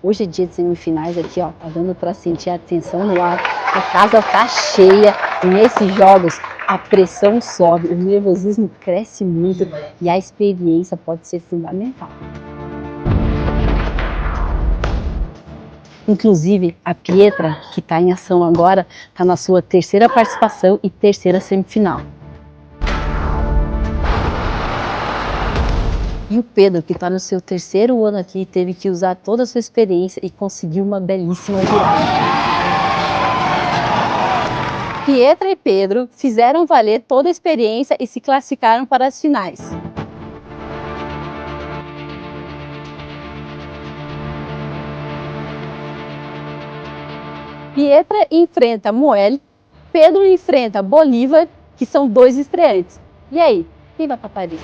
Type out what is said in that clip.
Hoje é dia de semifinais aqui, ó, tá dando para sentir a tensão no ar, a casa tá cheia e nesses jogos a pressão sobe, o nervosismo cresce muito e a experiência pode ser fundamental. Inclusive, a Pietra, que está em ação agora, está na sua terceira participação e terceira semifinal. E o Pedro, que está no seu terceiro ano aqui, teve que usar toda a sua experiência e conseguiu uma belíssima virada. Pietra e Pedro fizeram valer toda a experiência e se classificaram para as finais. Pietra enfrenta Moelle, Pedro enfrenta Bolívar, que são dois estreantes. E aí, quem vai para Paris?